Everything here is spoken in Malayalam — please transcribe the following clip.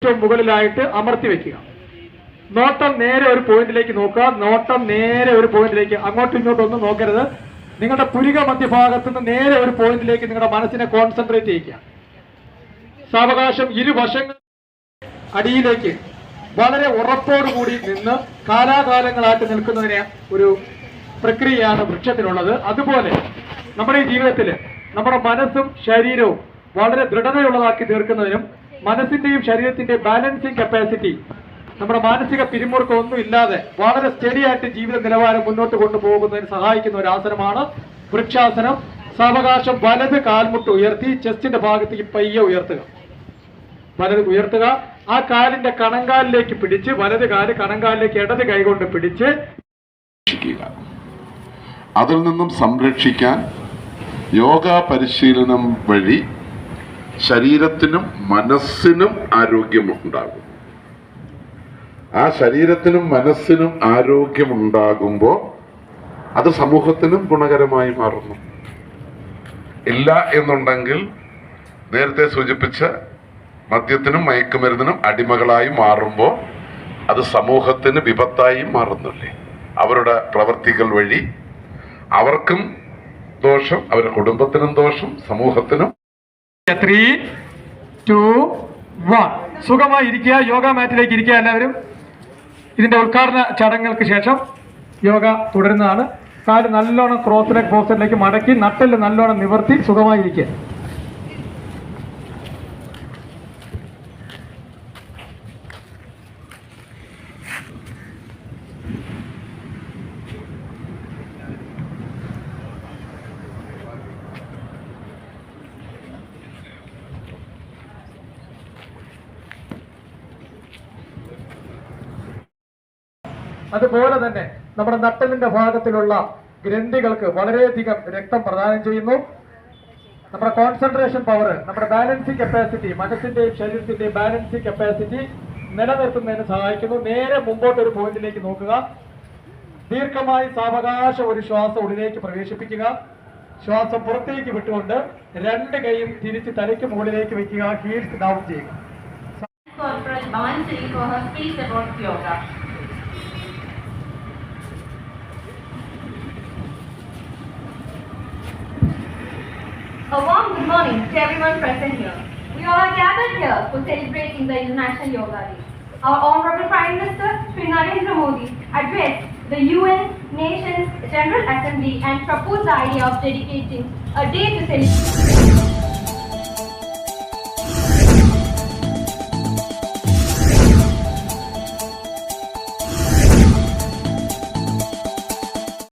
ഏറ്റവും മുകളിലായിട്ട് അമർത്തി വെക്കുക. നോട്ടം നേരെ ഒരു പോയിന്റിലേക്ക് നോക്കുക. നോട്ടം നേരെ ഒരു പോയിന്റിലേക്ക്, അങ്ങോട്ടും ഇങ്ങോട്ടും ഒന്നും നോക്കരുത്. നിങ്ങളുടെ പുരിക മധ്യഭാഗത്ത് നിന്ന് നേരെ ഒരു പോയിന്റിലേക്ക് നിങ്ങളുടെ മനസ്സിനെ കോൺസെൻട്രേറ്റ് ചെയ്യുക. സാവകാശം ഇരുവശങ്ങൾ അടിയിലേക്ക് വളരെ ഉറപ്പോടുകൂടി നിന്ന് കാലാകാലങ്ങളായിട്ട് നിൽക്കുന്നതിന് ഒരു പ്രക്രിയയാണ് വൃക്ഷത്തിനുള്ളത്. അതുപോലെ നമ്മുടെ ഈ ജീവിതത്തിൽ നമ്മുടെ മനസ്സും ശരീരവും വളരെ ദൃഢതയുള്ളതാക്കി തീർക്കുന്നതിനും മനസ്സിന്റെയും ശരീരത്തിന്റെയും ബാലൻസിങ് കപ്പാസിറ്റി, നമ്മുടെ മാനസിക പിരിമുറുക്കം ഒന്നും ഇല്ലാതെ വളരെ സ്റ്റഡി ആയിട്ട് ജീവിത നിലവാരം മുന്നോട്ട് കൊണ്ടുപോകുന്നതിന് സഹായിക്കുന്ന ഒരു ആസനമാണ് വൃക്ഷാസനം. സാവകാശം വലത് കാൽമുട്ട് ഉയർത്തി ചെസ്റ്റിന്റെ ഭാഗത്തേക്ക് പയ്യെ ഉയർത്തുക. വലത് ഉയർത്തുക. ആ കാലിന്റെ കണങ്കാലിലേക്ക് പിടിച്ച്, വലത് കാല് കണങ്കാലിലേക്ക് ഇടത് കൈകൊണ്ട് പിടിച്ച് അതിൽ നിന്നും സംരക്ഷിക്കാൻ യോഗ പരിശീലനം വഴി ശരീരത്തിനും മനസ്സിനും ആരോഗ്യമുണ്ടാകും. ആ ശരീരത്തിനും മനസ്സിനും ആരോഗ്യമുണ്ടാകുമ്പോൾ അത് സമൂഹത്തിനും ഗുണകരമായി മാറുന്നു. ഇല്ല എന്നുണ്ടെങ്കിൽ നേരത്തെ സൂചിപ്പിച്ച മദ്യത്തിനും മയക്കുമരുന്നിനും അടിമകളായി മാറുമ്പോൾ അത് സമൂഹത്തിന് വിപത്തായി മാറുന്നില്ലേ? അവരുടെ പ്രവർത്തികൾ വഴി അവർക്കും ദോഷം, അവരുടെ കുടുംബത്തിനും ദോഷം, സമൂഹത്തിനും. 3, 2, 1. സുഖമായി ഇരിക്കുക. യോഗ മാറ്റിലേക്ക് ഇരിക്കുക. എല്ലാവരും ഇതിന്റെ ഉദ്ഘാടന ചടങ്ങുകൾക്ക് ശേഷം യോഗ തുടരുന്നതാണ്. കാല് നല്ലോണം ക്രോസ് ലെഗ് പോസ്റ്ററിലേക്ക് മടക്കി നട്ടെല്ല് നല്ലോണം നിവർത്തി സുഖമായി ഇരിക്കുക. അതുപോലെ തന്നെ നമ്മുടെ നട്ടലിന്റെ ഭാഗത്തിലുള്ള ഗ്രന്ഥികൾക്ക് വളരെയധികം രക്തം പ്രദാനം ചെയ്യുന്നു. നമ്മുടെ കോൺസെൻട്രേഷൻ പവർ, നമ്മുടെ ബാലൻസിങ് കപ്പാസിറ്റി, മനസ്സിന്റെയും ശരീരത്തിന്റെയും ബാലൻസിങ് കപ്പാസിറ്റി നിലനിർത്തുന്നതിന് സഹായിക്കുന്നു. നേരെ മുമ്പോട്ട് ഒരു പോയിന്റിലേക്ക് നോക്കുക. ദീർഘമായി സാവകാശം ഒരു ശ്വാസം ഉള്ളിലേക്ക് പ്രവേശിപ്പിക്കുക. ശ്വാസം പുറത്തേക്ക് വിട്ടുകൊണ്ട് രണ്ട് കൈയും തിരിച്ച് തലയ്ക്ക് മുകളിലേക്ക് വെക്കുക. ഹീൽസ് ഡൗൺ ചെയ്യുക. A warm good morning to everyone present here. We all are gathered here for celebrating the International Yoga Day. Our Honorable Prime Minister Shri Narendra Modi addressed the UN Nations General Assembly and proposed the idea of dedicating a day to celebrate